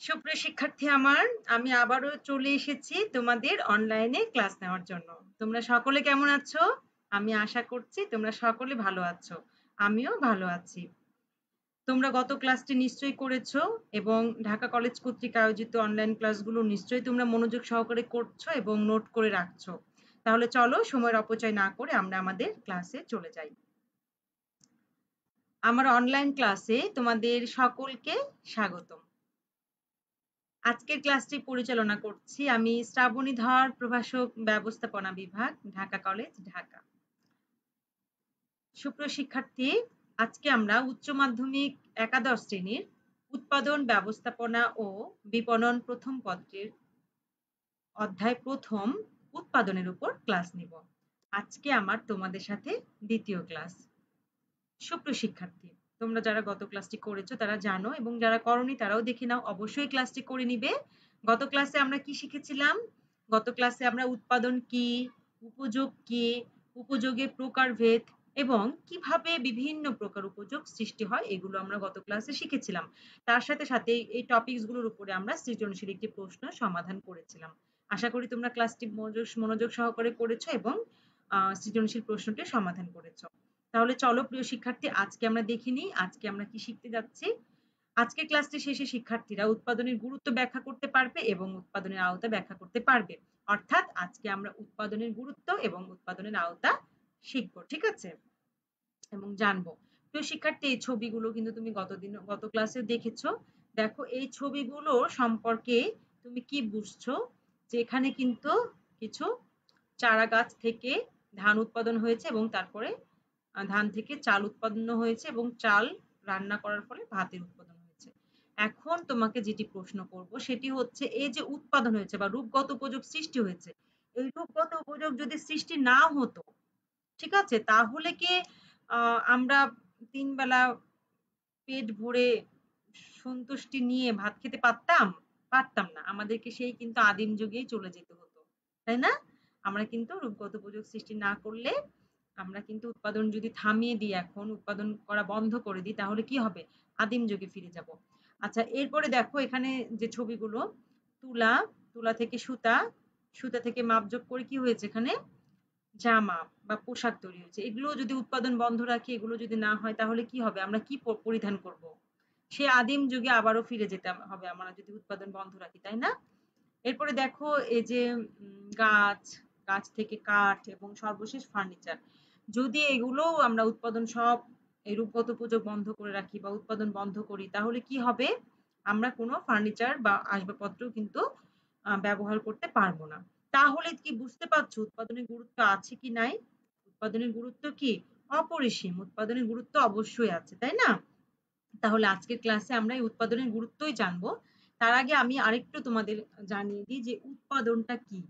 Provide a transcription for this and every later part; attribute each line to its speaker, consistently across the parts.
Speaker 1: সুপ্রিয় শিক্ষার্থী আমার, আমি আবারও চলে এসেছি তোমাদের অনলাইনে ক্লাস নেওয়ার জন্য। তোমরা সকলে কেমন আছো? আমি আশা করছি তোমরা সকলে ভালো আছো। আমিও ভালো আছি। তোমরা গত ক্লাসটি নিশ্চয়ই করেছো এবং ঢাকা কলেজ কর্তৃক আয়োজিত অনলাইন ক্লাসগুলো নিশ্চয়ই তোমরা মনোযোগ সহকারে করছো এবং নোট করে রাখছো। তাহলে চলো সময়ের অপচয় না করে আমরা আমাদের ক্লাসে চলে যাই। আমার অনলাইন ক্লাসে তোমাদের সকলকে স্বাগতম। আজকের ক্লাসটি পরিচালনা করছি আমি শ্রাবণী ধর, প্রভাষক ব্যবস্থাপনা বিভাগ, ঢাকা কলেজ, ঢাকা। সুপ্রিয় শিক্ষার্থী, আজকে আমরা উচ্চ মাধ্যমিক একাদশ শ্রেণীর উৎপাদন ব্যবস্থাপনা ও বিপণন প্রথম পত্রের অধ্যায় প্রথম উৎপাদনের উপর ক্লাস নিব। আজকে আমার তোমাদের সাথে দ্বিতীয় ক্লাস। সুপ্রিয় শিক্ষার্থী, তোমরা যারা গত ক্লাসটি করেছো তারা জানো এবং যারা করনি তারাও দেখে নাও, অবশ্যই ক্লাসটি করে নিবে। গত ক্লাসে আমরা কি শিখেছিলাম? গত ক্লাসে আমরা উৎপাদন কি, উপযোগ কি, উপযোগের প্রকারভেদ এবং কিভাবে বিভিন্ন প্রকার উপযোগ সৃষ্টি হয় এগুলো আমরা গত ক্লাসে শিখেছিলাম। তার সাথে সাথে এই টপিকস গুলোর উপরে আমরা সৃজনশীল একটি প্রশ্ন সমাধান করেছিলাম। আশা করি তোমরা ক্লাসটি মনোযোগ সহকারে করেছো এবং সৃজনশীল প্রশ্নটি সমাধান করেছো। তাহলে চলো প্রিয় শিক্ষার্থী, আজকে আমরা দেখে নিই আজকে আমরা কি শিখতে যাচ্ছি। আজকের ক্লাসটি শেষে শিক্ষার্থীরা উৎপাদনের গুরুত্ব ব্যাখ্যা করতে পারবে এবং উৎপাদনের আওতা ব্যাখ্যা করতে পারবে। অর্থাৎ আজকে আমরা উৎপাদনের গুরুত্ব এবং উৎপাদনের আওতা শিখবো, ঠিক আছে, এবং জানবো। প্রিয় শিক্ষার্থী, এই ছবিগুলো কিন্তু তুমি গত ক্লাসে দেখেছো। দেখো এই ছবিগুলো সম্পর্কে তুমি কি বুঝছো? যে এখানে কিন্তু কিছু চারা গাছ থেকে ধান উৎপাদন হয়েছে এবং তারপরে ধান থেকে চাল উৎপন্ন হয়েছে এবং চাল রান্না করার ফলে ভাতের উৎপাদন হয়েছে। এখন তোমাকে যেটি প্রশ্ন করব সেটি হচ্ছে, এই যে উৎপাদন হয়েছে বা রূপগত উপযোগ সৃষ্টি হয়েছে, এই রূপগত উপযোগ যদি সৃষ্টি না হতো, ঠিক আছে, তাহলে কি আমরা ৩ বেলা পেট ভরে সন্তুষ্টি নিয়ে ভাত খেতে পারতাম? পারতাম না। আমাদেরকে সেই কিন্তু আদিম যুগেই চলে যেতে হতো। তাই না? আমরা কিন্তু রূপগত উপযোগ সৃষ্টি না করলে, আমরা কিন্তু উৎপাদন যদি থামিয়ে দিই, এখন উৎপাদন করা বন্ধ করে দিই, তাহলে কি হবে? আদিম যুগে ফিরে যাব। আচ্ছা, এরপরে দেখো এখানে যে ছবিগুলো, তুলা, তুলা থেকে সুতা, সুতা থেকে মাপজোক করে কি হয়েছে এখানে? জামা বা পোশাক তৈরি হয়েছে। এগুলো যদি উৎপাদন বন্ধ রাখি, এগুলো যদি না হয়, তাহলে কি হবে? আমরা কি পরিধান করব? সে আদিম যুগে আবারও ফিরে যেতে হবে আমরা যদি উৎপাদন বন্ধ রাখি, তাই না? এরপরে দেখো এই যে গাছ, গাছ থেকে কাঠ এবং সর্বশেষ ফার্নিচার। যদি এগুলোও আমরা উৎপাদন সব এই রূপগত উপযোগ বন্ধ করে রাখি বা উৎপাদন বন্ধ করি, তাহলে কি হবে? আমরা কোনো ফার্নিচার বা আসবাবপত্র কিন্তু ব্যবহার করতে পারবো না। তাহলে কি বুঝতে পারছো উৎপাদনের গুরুত্ব আছে কি নাই? উৎপাদনের গুরুত্ব কি? অপরিসীম। উৎপাদনের গুরুত্ব অবশ্যই আছে, তাই না? তাহলে আজকের ক্লাসে আমরা এই উৎপাদনের গুরুত্বই জানবো। তার আগে আমি আরেকটু তোমাদের জানিয়ে দিই যে উৎপাদনটা কি।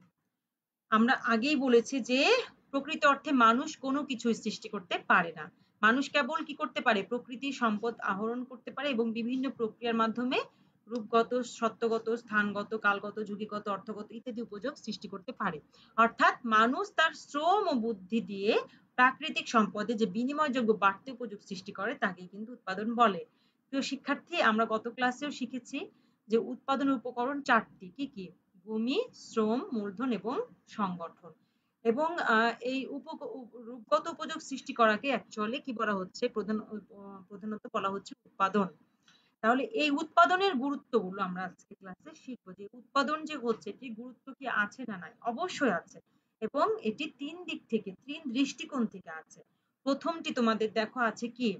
Speaker 1: আমরা আগেই বলেছি যে প্রকৃত অর্থে মানুষ কোনো কিছুই সৃষ্টি করতে পারে না। মানুষ কেবল কি করতে পারে? প্রকৃতির সম্পদ আহরণ করতে পারে এবং বিভিন্ন প্রক্রিয়ার মাধ্যমে রূপগত, সত্যগত, স্থানগত, কালগত, যুগিগত, অর্থগত ইত্যাদি উপযোগ সৃষ্টি করতে পারে। অর্থাৎ মানুষ তার শ্রম ও বুদ্ধি দিয়ে প্রাকৃতিক সম্পদে যে বিনিময়যোগ্য বাড়তি উপযোগ সৃষ্টি করে তাকে কিন্তু উৎপাদন বলে। প্রিয় শিক্ষার্থী, আমরা গত ক্লাসেও শিখেছি যে উৎপাদন উপকরণ ৪টি। কি কি? ভূমি, শ্রম, মূলধন এবং সংগঠন। এবং এই রূপগত উপযোগ সৃষ্টি করাকে অ্যাকচুয়ালি কি বলা হচ্ছে? প্রধানত বলা হচ্ছে উৎপাদন। তাহলে এই উৎপাদনের গুরুত্বগুলো আমরা আজকে ক্লাসে শিখবো যে উৎপাদন যে হচ্ছে এটির গুরুত্ব কি আছে না নাই? অবশ্যই আছে এবং এটি ৩ দিক থেকে, ৩ দৃষ্টিকোণ থেকে আছে। প্রথমটি তোমাদের দেখো আছে কি?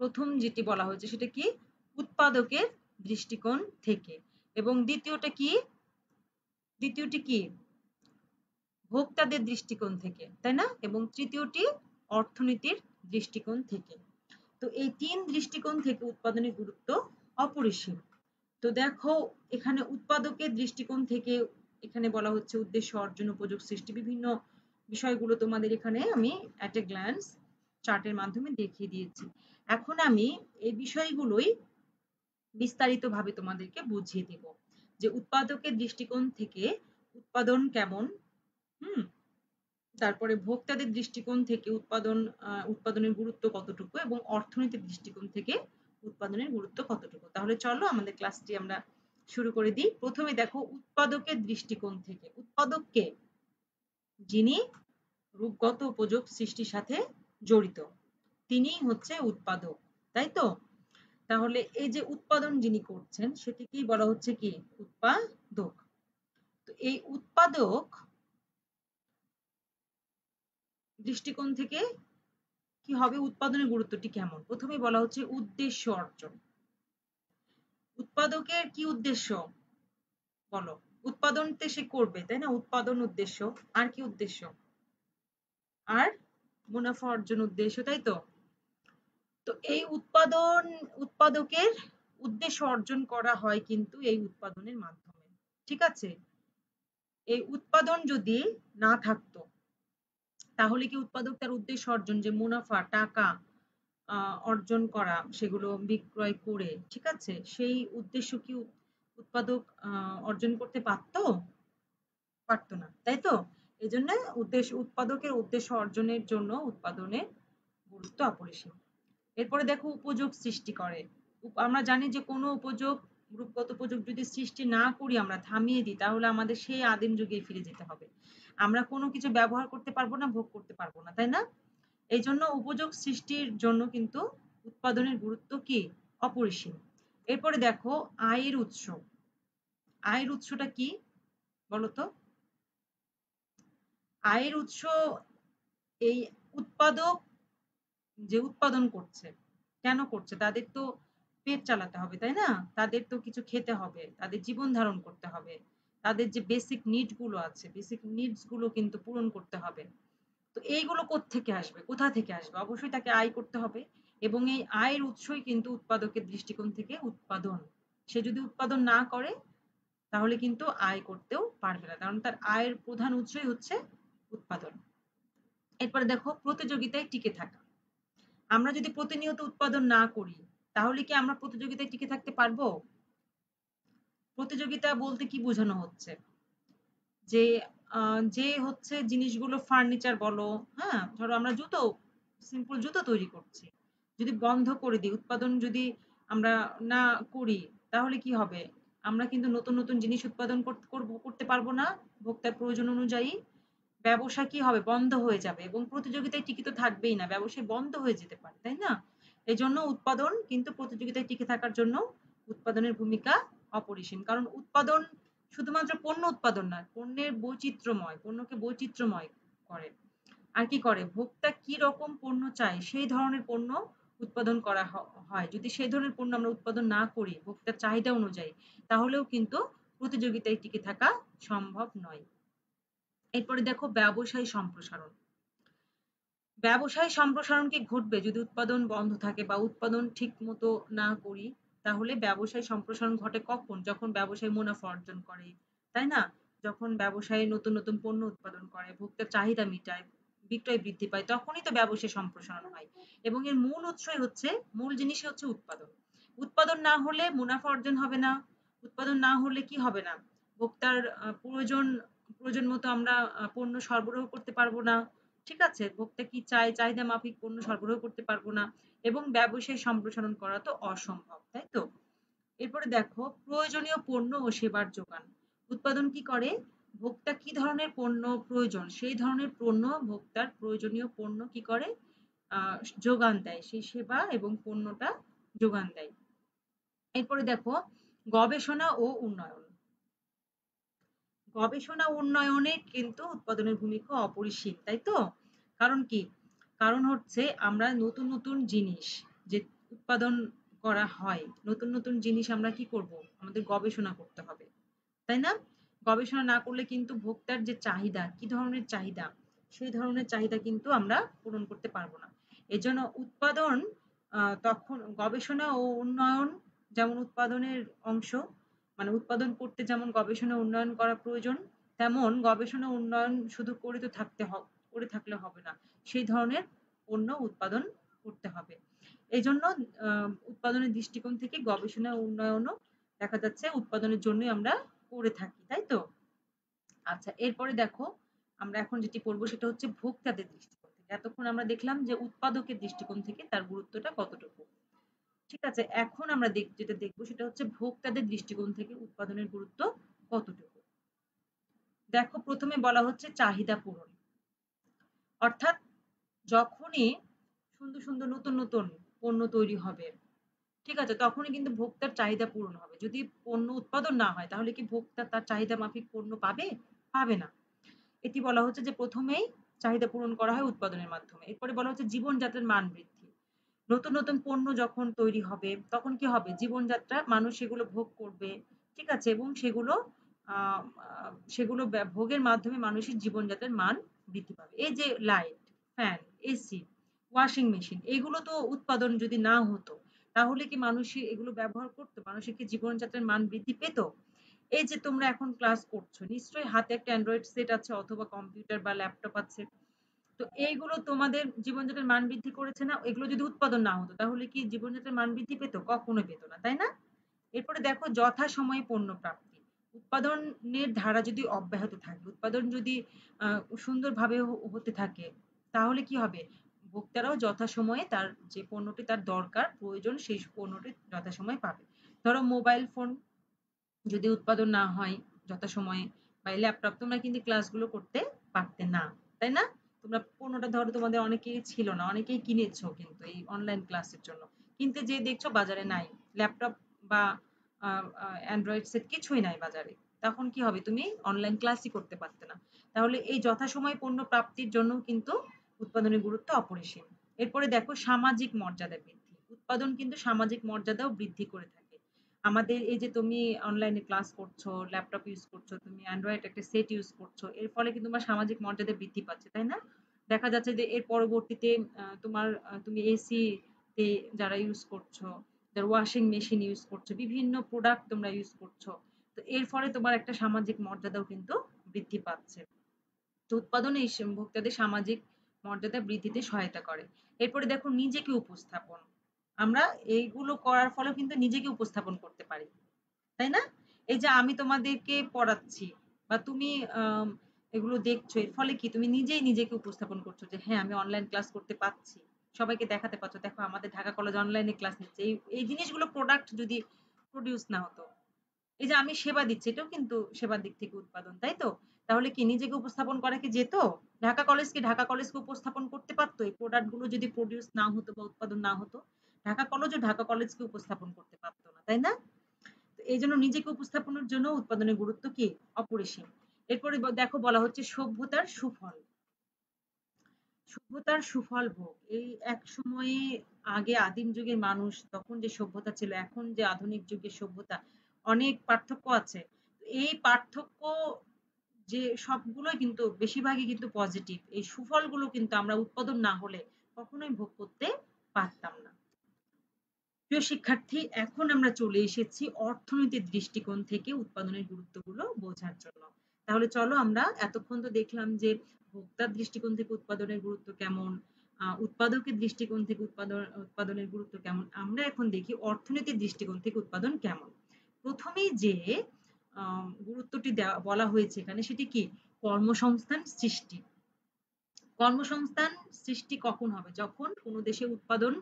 Speaker 1: প্রথম যেটি বলা হয়েছে সেটা কি? উৎপাদকের দৃষ্টিকোণ থেকে। এবং দ্বিতীয়টা কি? দ্বিতীয়টি কি? ভোক্তাদের দৃষ্টিকোণ থেকে, তাই না? এবং তৃতীয়টি অর্থনীতির দৃষ্টিকোণ থেকে। তো এই ৩ দৃষ্টিকোণ থেকে উৎপাদনের গুরুত্ব অপরিসীম। তো দেখো এখানে উৎপাদকের দৃষ্টিকোণ থেকে এখানে বলা হচ্ছে উদ্দেশ্য অর্জন, উপযোগ সৃষ্টি, বিভিন্ন বিষয়গুলো তোমাদের এখানে আমি এট এ গ্ল্যান্স চার্টের মাধ্যমে দেখিয়ে দিয়েছি। এখন আমি এই বিষয়গুলোই বিস্তারিতভাবে তোমাদেরকে বুঝিয়ে দেব যে উৎপাদকের দৃষ্টিকোণ থেকে উৎপাদন কেমন, হুম, তারপরে ভোক্তাদের দৃষ্টিকোণ থেকে উৎপাদনের গুরুত্ব কতটুকু এবং অর্থনৈতিক দৃষ্টিকোণ থেকে উৎপাদনের গুরুত্ব কতটুকু। তাহলে চলো আমাদের ক্লাসটি আমরা শুরু করে দিই। প্রথমে দেখো উৎপাদকের দৃষ্টিকোণ থেকে। উৎপাদককে যিনি রূপগত উপযোগ সৃষ্টির সাথে জড়িত, তিনিই হচ্ছে উৎপাদক, তাই তো? তাহলে এই যে উৎপাদন যিনি করছেন সেটিকেই বলা হচ্ছে কি উৎপাদক। তো এই উৎপাদক দৃষ্টিকোণ থেকে কি হবে, উৎপাদনের গুরুত্বটি কেমন? প্রথমে বলা হচ্ছে উদ্দেশ্য অর্জন। উৎপাদকের কি উদ্দেশ্য বলো? উৎপাদনতে সে করবে, তাই না? উৎপাদন উদ্দেশ্য। আর কি উদ্দেশ্য? আর মুনাফা অর্জন উদ্দেশ্য, তাই তো? তো এই উৎপাদকের উদ্দেশ্য অর্জন করা হয় কিন্তু এই উৎপাদনের মাধ্যমে, ঠিক আছে? এই উৎপাদন যদি না থাকতো তাহলে কি উৎপাদক তার উদ্দেশ্য অর্জন, যে মুনাফা টাকা অর্জন করা, সেগুলো বিক্রয় করে, ঠিক আছে, সেই উদ্দেশ্য কি উৎপাদক অর্জন করতে পারতো? পারতো না, তাই তো? এই জন্য উৎপাদকের উদ্দেশ্য অর্জনের জন্য উৎপাদনের গুরুত্ব অপরিসীম। এরপরে দেখো উপযোগ সৃষ্টি করে। আমরা জানি যে কোনো উপযোগ, রূপগত উপযোগ যদি সৃষ্টি না করি, আমরা থামিয়ে দিই, তাহলে আমাদের সেই আদিম যুগে ফিরে যেতে হবে। আমরা কোনো কিছু ব্যবহার করতে পারবো না, ভোগ করতে পারবো না, তাই না? এই জন্য উপযোগ সৃষ্টির জন্য কিন্তু উৎপাদনের গুরুত্ব কি অপরিসীম। এরপরে দেখো আয়ের উৎস। আয়ের উৎসটা কি বলতো? আয়ের উৎস এই উৎপাদক যে উৎপাদন করছে, কেন করছে? তাদের তো পেট চালাতে হবে, তাই না? তাদের তো কিছু খেতে হবে, তাদের জীবন ধারণ করতে হবে, তাদের যে বেসিক নিড গুলো আছে, বেসিক নিডস গুলো কিন্তু পূরণ করতে হবে। তো এইগুলো কোত্থেকে আসবে, কোথা থেকে আসবে? অবশ্যই তাকে আয় করতে হবে, এবং এই আয়ের উৎসই কিন্তু উৎপাদকের দৃষ্টিকোণ থেকে উৎপাদন। সে যদি উৎপাদন না করে তাহলে কিন্তু আয় করতেও পারবে না, কারণ তার আয়ের প্রধান উৎসই হচ্ছে উৎপাদন। এরপরে দেখো প্রতিযোগিতায় টিকে থাকা। আমরা যদি প্রতিনিয়ত উৎপাদন না করি তাহলে কি আমরা প্রতিযোগিতায় টিকে থাকতে পারবো? প্রতিযোগিতা বলতে কি বোঝানো হচ্ছে? যে যে হচ্ছে জিনিসগুলো ফার্নিচার বলো, হ্যাঁ, ধরো আমরা জুতো, সিম্পল জুতো তৈরি করছি, যদি বন্ধ করে দিই, উৎপাদন যদি আমরা না করি, তাহলে কি হবে? আমরা কিন্তু নতুন নতুন জিনিস উৎপাদন করতে পারবো না ভোক্তার প্রয়োজন অনুযায়ী। ব্যবসা কি হবে? বন্ধ হয়ে যাবে, এবং প্রতিযোগিতায় টিকে তো থাকবেই না, ব্যবসায় বন্ধ হয়ে যেতে পারে, তাই না? এই জন্য উৎপাদন কিন্তু প্রতিযোগিতায় টিকে থাকার জন্য উৎপাদনের ভূমিকা অপরিসীম। কারণ উৎপাদন শুধুমাত্র পণ্য উৎপাদন নয়, পণ্যের বৈচিত্র্যময়, পণ্যকে বৈচিত্র্যময় করে। আর কি করে? ভোক্তা কি রকম পণ্য চায় সেই ধরনের পণ্য উৎপাদন করা হয়। যদি সেই ধরনের পণ্য আমরা উৎপাদন না করি ভোক্তার চাহিদা অনুযায়ী, তাহলেও কিন্তু প্রতিযোগিতায় টিকে থাকা সম্ভব নয়। এরপরে দেখো ব্যবসায় সম্প্রসারণ। ব্যবসায় সম্প্রসারণ কি ঘটবে যদি উৎপাদন বন্ধ থাকে বা উৎপাদন ঠিক মতো না করি? তাহলে ব্যবসায় সম্প্রসারণ ঘটে কখন? যখন ব্যবসায় মুনাফা অর্জন করে, তাই না? যখন ব্যবসায় নতুন নতুন পণ্য উৎপাদন করে, ভোক্তার চাহিদা মিটায়, বিক্রয় বৃদ্ধি পায়, তখনই তো ব্যবসায় সম্প্রসারণ হয়। এবং এর মূল উৎসই হচ্ছে, মূল জিনিসই হচ্ছে উৎপাদন। উৎপাদন না হলে মুনাফা অর্জন হবে না। উৎপাদন না হলে কি হবে না? ভোক্তার প্রয়োজন মতো আমরা পণ্য সরবরাহ করতে পারবো না। ঠিক আছে? ভোক্তা কি চায়, চাহিদা মাফিক পণ্য সরবরাহ করতে পারবো না, এবং ব্যবসায় সম্প্রসারণ করা তো অসম্ভব, তাই তো? এরপরে দেখো প্রয়োজনীয় পণ্য ও সেবার যোগান। উৎপাদন কি করে? ভোক্তা কি ধরনের পণ্য প্রয়োজন, সেই ধরনের পণ্য, ভোক্তার প্রয়োজনীয় পণ্য কি করে? যোগান দেয়, সেই সেবা এবং পণ্যটা যোগান দেয়। এরপরে দেখো গবেষণা ও উন্নয়ন। গবেষণা উন্নয়নে কিন্তু উৎপাদনের ভূমিকা অপরিসীম, তাই তো? কারণ কি? কারণ হচ্ছে আমরা নতুন নতুন জিনিস যে উৎপাদন করা হয়, নতুন নতুন জিনিস আমরা কি করব? আমাদের গবেষণা করতে হবে, তাই না? গবেষণা না করলে কিন্তু ভোক্তার যে চাহিদা, কি ধরনের চাহিদা, সেই ধরনের চাহিদা কিন্তু আমরা পূরণ করতে পারবো না। এজন্য উৎপাদন, তখন গবেষণা ও উন্নয়ন যেমন উৎপাদনের অংশ, মানে উৎপাদন করতে যেমন গবেষণা উন্নয়ন করা প্রয়োজন, তেমন গবেষণা উন্নয়ন শুধু করে থাকলে হবে না, সেই ধরনের পণ্য উৎপাদন করতে হবে। এই জন্য উৎপাদনের দৃষ্টিকোণ থেকে গবেষণা উন্নয়নও দেখা যাচ্ছে উৎপাদনের জন্যই আমরা করে থাকি, তাই তো? আচ্ছা, এরপরে দেখো আমরা এখন যেটি পড়বো সেটা হচ্ছে ভোক্তাদের দৃষ্টিকোণ থেকে। এতক্ষণ আমরা দেখলাম যে উৎপাদকের দৃষ্টিকোণ থেকে তার গুরুত্বটা কতটুকু, ঠিক আছে, এখন আমরা যেটা দেখবো সেটা হচ্ছে ভোক্তাদের দৃষ্টিকোণ থেকে উৎপাদনের গুরুত্ব কতটুকু। দেখো, প্রথমে বলা হচ্ছে চাহিদা পূরণ, অর্থাৎ যখনই সুন্দর সুন্দর নতুন নতুন পণ্য তৈরি হবে, ঠিক আছে, তখনই কিন্তু ভোক্তার চাহিদা পূরণ হবে। যদি পণ্য উৎপাদন না হয় তাহলে কি ভোক্তা তার চাহিদা মাফিক পণ্য পাবে? পাবে না। এটি বলা হচ্ছে যে প্রথমেই চাহিদা পূরণ করা হয় উৎপাদনের মাধ্যমে। এরপরে বলা হচ্ছে জীবনযাত্রার মান বৃদ্ধি। নতুন নতুন পণ্য যখন তৈরি হবে তখন কি হবে? জীবনযাত্রা, মানুষ সেগুলো ভোগ করবে, ঠিক আছে, এবং সেগুলো ভোগের মাধ্যমে মানুষের জীবনযাত্রার মান বৃদ্ধি পাবে। এই যে light, fan, AC, washing machine, এগুলো তো উৎপাদন যদি না হতো তাহলে কি মানুষ এগুলো ব্যবহার করতো? মানুষের কি জীবনযাত্রার মান বৃদ্ধি পেত? এই যে তোমরা এখন ক্লাস করছো, নিশ্চয়ই হাতে একটা অ্যান্ড্রয়েড সেট আছে অথবা কম্পিউটার বা ল্যাপটপ আছে। তো এইগুলো তোমাদের জীবনযাত্রার মান বৃদ্ধি করেছে না? এগুলো যদি উৎপাদন না হতো তাহলে কি জীবনযাত্রার মান বৃদ্ধি পেত? কখনোই পেত না, তাই না? এরপরে দেখো যথাসময়ে পণ্য প্রাপ্তি। উৎপাদনের ধারা যদি অব্যাহত থাকে, উৎপাদন যদি সুন্দরভাবে হতে থাকে, তাহলে কি হবে? ভোক্তারাও যথাসময়ে তার যে পণ্যটি তার দরকার, প্রয়োজন, সেই পণ্যটি যথাসময়ে পাবে। ধরো মোবাইল ফোন যদি উৎপাদন না হয় যথাসময়ে, বা ল্যাপটপ, তোমরা কিন্তু ক্লাসগুলো করতে পারতে না, তাই না? তোমরা পণ্যটা ধরো তোমাদের অনেকেই ছিল না, অনেকেই কিনেছো কিন্তু এই অনলাইন ক্লাসের জন্য, কিন্তু যে দেখছো বাজারে নাই ল্যাপটপ বা অ্যান্ড্রয়েড সেট, কিছুই নাই বাজারে, তখন কি হবে? তুমি অনলাইন ক্লাসই করতে পারতে না। তাহলে এই যথাসময় পণ্য প্রাপ্তির জন্য কিন্তু উৎপাদনের গুরুত্ব অপরিসীম। এরপরে দেখো সামাজিক মর্যাদা বৃদ্ধি। উৎপাদন কিন্তু সামাজিক মর্যাদাও বৃদ্ধি করে থাকে। আমাদের এই যে তুমি অনলাইনে ক্লাস করছো, ল্যাপটপ ইউজ করছো, তুমি অ্যান্ড্রয়েড একটা সেট ইউজ করছো, এর ফলে কিন্তু তোমার সামাজিক মর্যাদা বৃদ্ধি পাচ্ছে, তাই না? দেখা যাচ্ছে যে এর পরবর্তীতে তুমি এসি তে যারা ইউজ করছো, যারা ওয়াশিং মেশিন ইউজ করছো, বিভিন্ন প্রোডাক্ট তোমরা ইউজ করছো, তো এর ফলে তোমার একটা সামাজিক মর্যাদাও কিন্তু বৃদ্ধি পাচ্ছে। তো উৎপাদন এই ভোক্তাদের সামাজিক মর্যাদা বৃদ্ধিতে সহায়তা করে। এরপরে দেখো নিজেকে উপস্থাপন। আমরা এইগুলো করার ফলে কিন্তু নিজেকে উপস্থাপন করতে পারি, তাই না? এই যে আমি তোমাদেরকে পড়াচ্ছি বা তুমি আম, এগুলো দেখছো, এর ফলে কি তুমি নিজেই নিজেকে উপস্থাপন করছো যে হ্যাঁ, আমি অনলাইন ক্লাস করতে পারছি, সবাইকে দেখাতে পারছো, দেখো আমাদের ঢাকা কলেজ অনলাইনে ক্লাস নিচ্ছে। এই এই জিনিসগুলো প্রোডাক্ট যদি প্রডিউস না হতো, এই যে আমি সেবা দিচ্ছি, এটাও কিন্তু সেবার দিক থেকে উৎপাদন, তাই তো? তাহলে কি নিজেকে উপস্থাপন করা কি যেত? ঢাকা কলেজকে উপস্থাপন করতে পারতো এই প্রোডাক্ট গুলো যদি প্রডিউস না হতো বা উৎপাদন না হতো? ঢাকা কলেজকে উপস্থাপন করতে পারতো না, তাই না? তো এই জন্য নিজেকে উপস্থাপনের জন্য উৎপাদনের গুরুত্ব কি? অপরিসীম। এরপরে দেখো বলা হচ্ছে সভ্যতার সুফল। সভ্যতার সুফল ভোগ। এই এক সময়ে, আগে আদিম যুগের মানুষ তখন যে সভ্যতা ছিল, এখন যে আধুনিক যুগের সভ্যতা, অনেক পার্থক্য আছে। এই পার্থক্য যে সবগুলোই কিন্তু বেশিরভাগই কিন্তু পজিটিভ। এই সুফলগুলো কিন্তু আমরা উৎপাদন না হলে কখনোই ভোগ করতে পারতাম না। প্রিয় শিক্ষার্থী, এখন আমরা চলে এসেছি অর্থনৈতিক দৃষ্টিকোণ থেকে উৎপাদনের গুরুত্বগুলো বোঝার জন্য। তাহলে চলো, আমরা এতক্ষণ তো দেখলাম যে ভোক্তার দৃষ্টিকোণ থেকে উৎপাদনের গুরুত্ব কেমন, উৎপাদকের দৃষ্টিকোণ থেকে উৎপাদনের গুরুত্ব কেমন, আমরা এখন দেখি অর্থনৈতিক দৃষ্টিকোণ থেকে উৎপাদন কেমন। প্রথমেই যে গুরুত্বটি বলা হয়েছে এখানে, সেটি কি? কর্মসংস্থান সৃষ্টি। কর্মসংস্থান সৃষ্টি কখন হবে? যখন কোনো দেশে উৎপাদন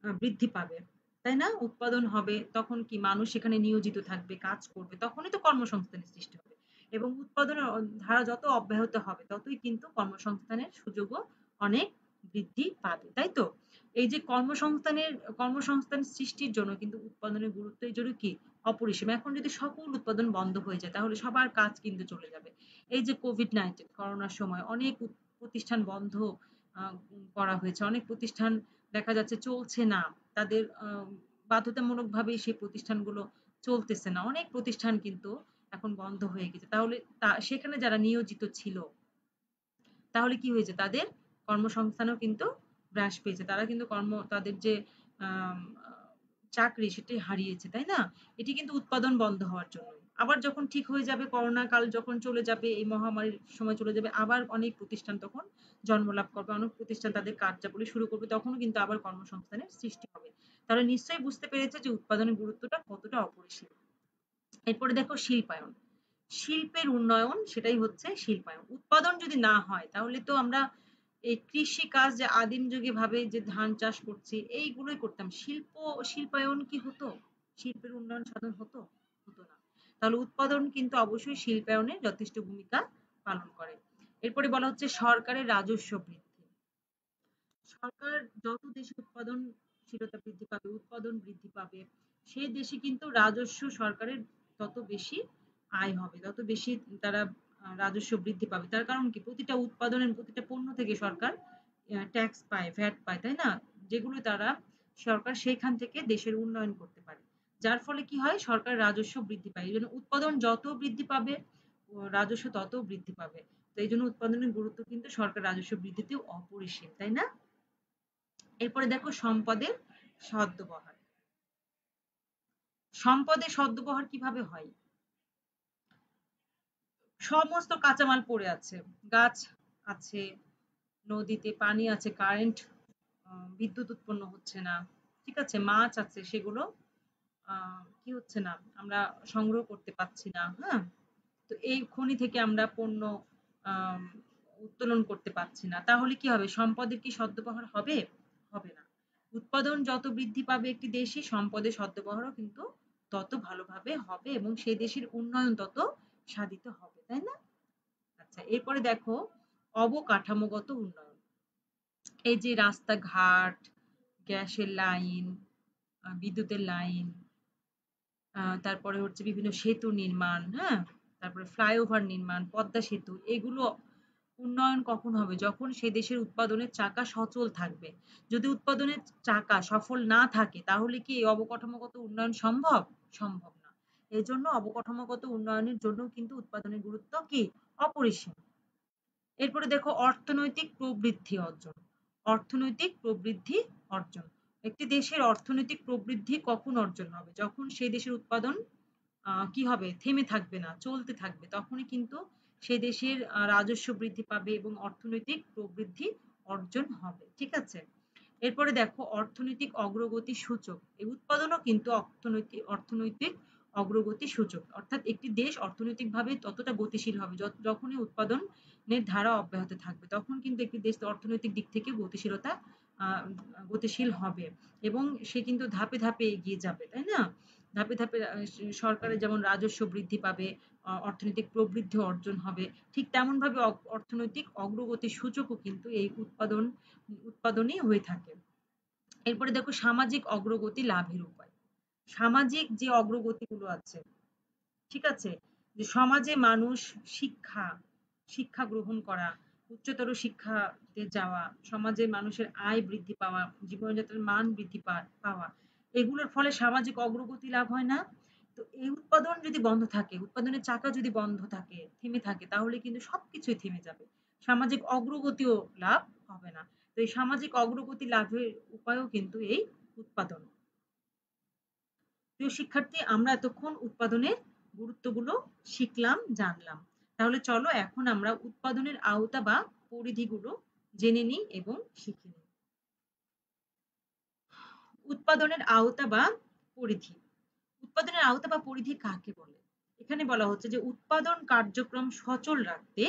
Speaker 1: বৃদ্ধি পাবে, তাই না? উৎপাদন হবে তখন কি মানুষ সেখানে নিয়োজিত থাকবে, কাজ করবে, তখনই তো কর্মসংস্থানের সৃষ্টি হবে। এবং উৎপাদনের ধারা যত অব্যাহত হবে ততই কিন্তু কর্মসংস্থানের সুযোগও অনেক বৃদ্ধি পাবে, তাই তো? এই যে কর্মসংস্থান সৃষ্টির জন্য কিন্তু উৎপাদনের গুরুত্ব এই জন্য কি? অপরিসীম। এখন যদি সকল উৎপাদন বন্ধ হয়ে যায় তাহলে সবার কাজ কিন্তু চলে যাবে। এই যে কোভিড-19 করোনার সময় অনেক প্রতিষ্ঠান বন্ধ করা হয়েছে, অনেক প্রতিষ্ঠান দেখা যাচ্ছে চলছে না, তাদের বাধ্যতামূলকভাবেই সেই প্রতিষ্ঠানগুলো চলতেছে না, অনেক প্রতিষ্ঠান কিন্তু এখন বন্ধ হয়ে গেছে। তাহলে সেখানে যারা নিয়োজিত ছিল, তাহলে কি হয়েছে? তাদের কর্মসংস্থানও কিন্তু হ্রাস পেয়েছে, তারা কিন্তু তাদের যে আম, আহ, চাকরি সেটি হারিয়েছে, তাই না? এটি কিন্তু উৎপাদন বন্ধ হওয়ার জন্য। আবার যখন ঠিক হয়ে যাবে, করোনা কাল যখন চলে যাবে, এই মহামারীর সময় চলে যাবে, আবার অনেক প্রতিষ্ঠান তখন জন্ম লাভ করবে, অনেক প্রতিষ্ঠান তাদের কার্যাবলী শুরু করবে, তখনও কিন্তু আবার কর্মসংস্থানের সৃষ্টি হবে। তাহলে নিশ্চয়ই বুঝতে পেরেছে যে উৎপাদনের গুরুত্বটা কতটা অপরিসীম। এরপরে দেখো শিল্পায়ন। শিল্পের উন্নয়ন, সেটাই হচ্ছে শিল্পায়ন। উৎপাদন যদি না হয় তাহলে তো আমরা এই কৃষি কাজ যে আদিম যুগে ভাবে যে ধান চাষ করছি এইগুলোই করতাম। শিল্পায়ন কি হতো? শিল্পের উন্নয়ন সাধন হতো? হতো না। তাহলে উৎপাদন কিন্তু অবশ্যই শিল্পায়নে যথেষ্ট ভূমিকা পালন করে। এরপরে বলা হচ্ছে সরকারের রাজস্ব বৃদ্ধি। সরকার যত দেশে উৎপাদনশীলতা বৃদ্ধি পাবে, উৎপাদন বৃদ্ধি পাবে, সেই দেশে কিন্তু রাজস্ব সরকারের তত বেশি আয় হবে, তত বেশি তারা রাজস্ব বৃদ্ধি পাবে। তার কারণ কি? প্রতিটা উৎপাদনের প্রতিটা পণ্য থেকে সরকার ট্যাক্স পায়, ভ্যাট পায়, তাই না? যেগুলো তারা সরকার সেইখান থেকে দেশের উন্নয়ন করতে পারে। যার ফলে কি হয়? সরকার রাজস্ব বৃদ্ধি পায়। এই জন্য উৎপাদন যত বৃদ্ধি পাবে, রাজস্ব তত বৃদ্ধি পাবে। তো এই জন্য উৎপাদনের গুরুত্ব কিন্তু সরকার রাজস্ব বৃদ্ধিতেও অপরিসীম, তাই না? এরপরে দেখো সম্পদের সদ্ব্যবহার। সম্পদের সদ্ব্যবহার কিভাবে হয়? সমস্ত কাঁচামাল পড়ে আছে, গাছ আছে, নদীতে পানি আছে, কারেন্ট বিদ্যুৎ উৎপন্ন হচ্ছে না, ঠিক আছে, মাছ আছে, সেগুলো কি হচ্ছে না, আমরা সংগ্রহ করতে পারছি না, হ্যাঁ? তো এই খনি থেকে আমরা পণ্য আম, উত্তোলন করতে পারছি না, তাহলে কি হবে? সম্পদের কি সদ্ব্যবহার হবে? হবে না। উৎপাদন যত বৃদ্ধি পাবে একটি দেশে, সম্পদের সদ্ব্যবহারও কিন্তু তত ভালোভাবে হবে এবং সেই দেশের উন্নয়ন তত সাধিত হবে, তাই না? আচ্ছা, এরপরে দেখো অবকাঠামোগত উন্নয়ন। এই যে রাস্তাঘাট, গ্যাসের লাইন, বিদ্যুতের লাইন, তারপরে হচ্ছে বিভিন্ন সেতু নির্মাণ, হ্যাঁ? তারপরে ফ্লাইওভার নির্মাণ, পদ্মা সেতু, এগুলো উন্নয়ন কখন হবে? যখন সে দেশের উৎপাদনের চাকা সচল থাকবে। যদি উৎপাদনের চাকা সফল না থাকে তাহলে কি এই অবকাঠামোগত উন্নয়ন সম্ভব? সম্ভব না। এজন্য অবকাঠামোগত উন্নয়নের জন্য কিন্তু উৎপাদনের গুরুত্ব কি? অপরিসীম। এরপরে দেখো অর্থনৈতিক প্রবৃদ্ধি অর্জন। অর্থনৈতিক প্রবৃদ্ধি অর্জন। একটি দেশের অর্থনৈতিক প্রবৃদ্ধি কখন অর্জন হবে? যখন সেই দেশের উৎপাদন কি হবে? থেমে থাকবে না, চলতে থাকবে। তখনই কিন্তু সে দেশের রাজস্ব বৃদ্ধি পাবে এবং অর্থনৈতিক প্রবৃদ্ধি অর্জন হবে। ঠিক আছে? এরপরে দেখো অর্থনৈতিক অগ্রগতি সূচক। এই উৎপাদনও কিন্তু অর্থনৈতিক অগ্রগতি সূচক। অর্থাৎ একটি দেশ অর্থনৈতিকভাবে ততটা গতিশীল হবে যখনই উৎপাদনের ধারা অব্যাহত থাকবে। তখন কিন্তু একটি দেশ অর্থনৈতিক দিক থেকে গতিশীল হবে এবং সে কিন্তু ধাপে ধাপে এগিয়ে যাবে, তাই না? ধাপে ধাপে সরকারের যেমন রাজস্ব বৃদ্ধি পাবে, অর্থনৈতিক প্রবৃদ্ধি অর্জন হবে, ঠিক তেমন ভাবে অর্থনৈতিক অগ্রগতি সূচকও কিন্তু এই উৎপাদনেই হয়ে থাকে। এরপরে দেখো সামাজিক অগ্রগতি লাভের উপায়। সামাজিক যে অগ্রগতিগুলো আছে, ঠিক আছে, যে সমাজে মানুষ শিক্ষা শিক্ষা গ্রহণ করা, উচ্চতর শিক্ষাতে যাওয়া, সমাজে মানুষের আয় বৃদ্ধি পাওয়া, জীবনযাত্রার মান বৃদ্ধি পাওয়া, এগুলোর ফলে সামাজিক অগ্রগতি লাভ হয় না? তো এই উৎপাদন যদি বন্ধ থাকে, উৎপাদনের চাকা যদি বন্ধ থাকে, থেমে থাকে, তাহলে কিন্তু সবকিছুই থেমে যাবে, সামাজিক অগ্রগতিও লাভ হবে না। তো এই সামাজিক অগ্রগতি লাভের উপায়ও কিন্তু এই উৎপাদন। প্রিয় শিক্ষার্থী, আমরা এতক্ষণ উৎপাদনের গুরুত্বগুলো শিখলাম, জানলাম। তাহলে চলো এখন আমরা উৎপাদনের আওতা বা পরিধিগুলো জেনে নিই এবং শিখে নিই। উৎপাদনের আওতা বা পরিধি। উৎপাদনের আওতা বা পরিধি কাকে বলে? এখানে বলা হচ্ছে যে উৎপাদন কার্যক্রম সচল রাখতে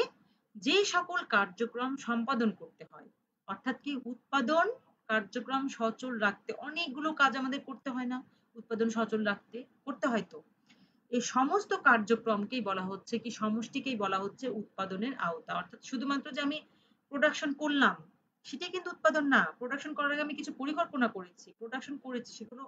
Speaker 1: যে সকল কার্যক্রম সম্পাদন করতে হয়। অর্থাৎ কি? উৎপাদন কার্যক্রম সচল রাখতে অনেকগুলো কাজ আমাদের করতে হয় না? উৎপাদন সচল রাখতে করতে হয় তো। এই সমস্ত কার্যক্রমকেই বলা হচ্ছে কি, সমষ্টিকেই বলা হচ্ছে উৎপাদনের আওতা। অর্থাৎ শুধুমাত্র যে আমি প্রোডাকশন করলাম সেটাই কিন্তু উৎপাদন না। প্রোডাকশন করার আগে আমি কিছু পরিকল্পনা করেছি, প্রোডাকশন করেছি, সেগুলো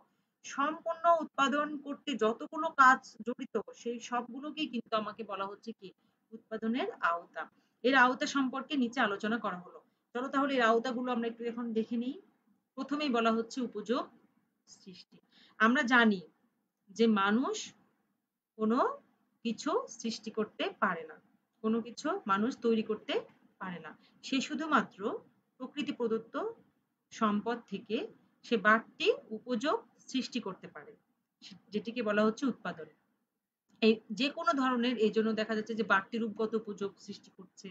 Speaker 1: সম্পূর্ণ উৎপাদন করতে যতগুলো কাজ জড়িত সেই সবগুলোকেই কিন্তু আমাকে বলা হচ্ছে কি? উৎপাদনের আওতা। এর আওতা সম্পর্কে নিচে আলোচনা করা হলো। চলো তাহলে এর আওতাগুলো আমরা একটু এখন দেখে নিই। প্রথমেই বলা হচ্ছে উপযোগ সৃষ্টি। আমরা জানি যে মানুষ কোনো কিছু সৃষ্টি করতে পারে না, কোনো কিছু মানুষ তৈরি করতে পারে না। সে শুধুমাত্র প্রকৃতি প্রদত্ত সম্পদ থেকে সে বাড়তি উপযোগ সৃষ্টি করতে পারে, যেটিকে বলা হচ্ছে উৎপাদন। এই যে কোনো ধরনের, এই জন্য দেখা যাচ্ছে যে বাড়তি রূপগত উপযোগ সৃষ্টি করছে,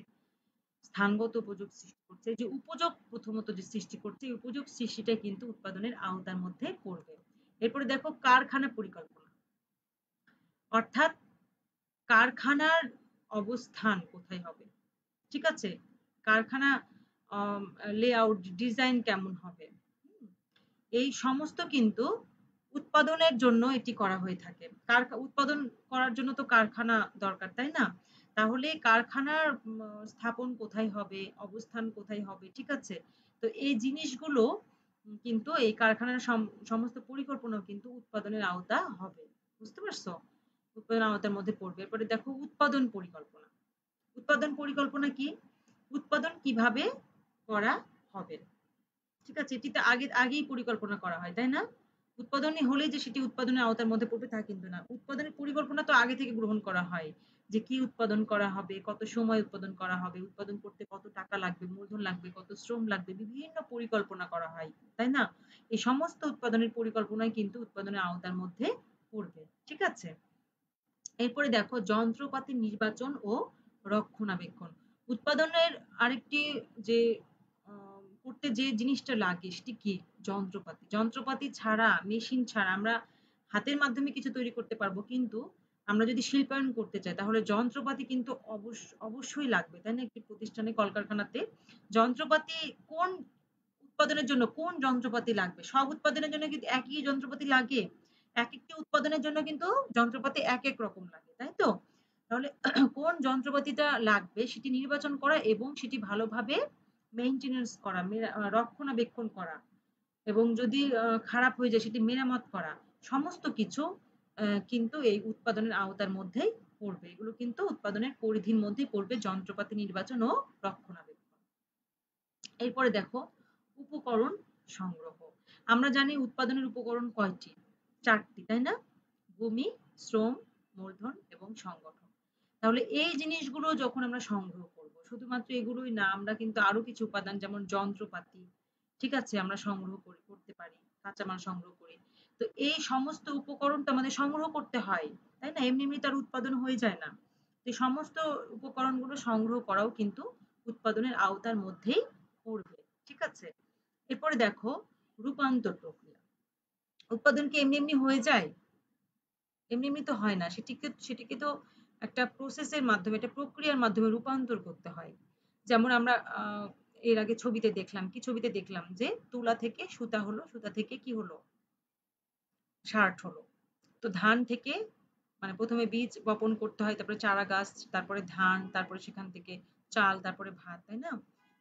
Speaker 1: স্থানগত উপযোগ সৃষ্টি করছে। যে উপযোগ প্রথমত যে সৃষ্টি করছে, এই উপযোগ সৃষ্টিটাই কিন্তু উৎপাদনের আওতার মধ্যে পড়বে। এরপরে দেখো কারখানা পরিকল্পনা। অর্থাৎ কারখানার অবস্থান কোথায় হবে? ঠিক আছে? কারখানা লেআউট, ডিজাইন কেমন হবে। এই সমস্ত কিন্তু উৎপাদনের জন্য এটি করা হয়ে থাকে। উৎপাদন করার জন্য তো কারখানা দরকার, তাই না? তাহলে কারখানার স্থাপন কোথায় হবে, অবস্থান কোথায় হবে, ঠিক আছে? তো এই জিনিসগুলো কিন্তু এই কারখানার সমস্ত পরিকল্পনাও কিন্তু উৎপাদনের আওতা হবে। বুঝতে পারছো? উৎপাদনের আওতার মধ্যে পড়বে। এরপরে দেখো উৎপাদন পরিকল্পনা। উৎপাদন পরিকল্পনা কি? উৎপাদন কিভাবে করা হবে। ঠিক আছে? এটিতে আগেই পরিকল্পনা করা হয়, তাই না? উৎপাদনই হলেই যে সেটি উৎপাদনের আওতার মধ্যে পড়বে তা কিন্তু না। উৎপাদনের পরিকল্পনা তো আগে থেকে গ্রহণ করা হয়। যে কি উৎপাদন করা হবে, কত সময় উৎপাদন করা হবে, উৎপাদন করতে কত টাকা লাগবে, মূলধন লাগবে, কত শ্রম লাগবে, বিভিন্ন পরিকল্পনা করা হয়, তাই না? এই সমস্ত উৎপাদনের পরিকল্পনাই কিন্তু উৎপাদনের আওতার মধ্যে পড়বে। ঠিক আছে? এরপরে দেখো যন্ত্রপাতি নির্বাচন ও রক্ষণাবেক্ষণ। উৎপাদনের আরেকটি যে করতে যে জিনিসটা লাগে সেটি কি? যন্ত্রপাতি। যন্ত্রপাতি ছাড়া, মেশিন ছাড়া আমরা হাতের মাধ্যমে কিছু তৈরি করতে পারবো, কিন্তু আমরা যদি শিল্পায়ন করতে চাই তাহলে যন্ত্রপাতি কিন্তু অবশ্যই লাগবে, তাই না? একটি প্রতিষ্ঠানে, কলকারখানাতে যন্ত্রপাতি কোন উৎপাদনের জন্য কোন যন্ত্রপাতি লাগবে? সব উৎপাদনের জন্য কিন্তু একই যন্ত্রপাতি লাগে? একেকটি উৎপাদনের জন্য কিন্তু যন্ত্রপাতি একেক রকম লাগে, তাই তো? তাহলে কোন যন্ত্রপাতিটা লাগবে সেটি নির্বাচন করা এবং সেটি ভালোভাবে মেইনটেন্যান্স করা, রক্ষণাবেক্ষণ করা, এবং যদি খারাপ হয়ে যায় সেটি মেরামত করা, সমস্ত কিছু কিন্তু এই উৎপাদনের আওতার মধ্যেই পড়বে। এগুলো কিন্তু উৎপাদনের পরিধির মধ্যেই পড়বে, যন্ত্রপাতি নির্বাচন ও রক্ষণাবেক্ষণ। এরপরে দেখো উপকরণ সংগ্রহ। আমরা জানি উৎপাদনের উপকরণ কয়টি? 4টি, তাই না? ভূমি, শ্রম, মূলধন এবং সংগঠন। তাহলে এই জিনিসগুলো যখন আমরা সংগ্রহ করব, শুধুমাত্র এগুলোই না, আমরা কিন্তু আরো কিছু উপাদান যেমন যন্ত্রপাতি, ঠিক আছে, আমরা সংগ্রহ করতে পারি, কাঁচামাল সংগ্রহ করি। তো এই সমস্ত উপকরণ তো আমাদের সংগ্রহ করতে হয়, তাই না? এমনি এমনি তার উৎপাদন হয়ে যায় না। তো এই সমস্ত উপকরণগুলো সংগ্রহ করাও কিন্তু উৎপাদনের আওতার মধ্যেই পড়বে। ঠিক আছে? এরপরে দেখো রূপান্তর প্রক্রিয়া। উৎপাদন কি এমনি এমনি হয়ে যায়? এমনি এমনি তো হয় না। সেটিকে তো একটা প্রসেসের মাধ্যমে, একটা প্রক্রিয়ার মাধ্যমে রূপান্তর করতে হয়। যেমন আমরা এর আগে ছবিতে দেখলাম, কি ছবিতে দেখলাম যে তুলা থেকে সুতা হলো, সুতা থেকে কি হলো? শার্ট হলো। তো ধান থেকে মানে প্রথমে বীজ বপন করতে হয়, তারপরে চারা গাছ, তারপরে ধান, তারপরে সেখান থেকে চাল, তারপরে ভাত, তাই না?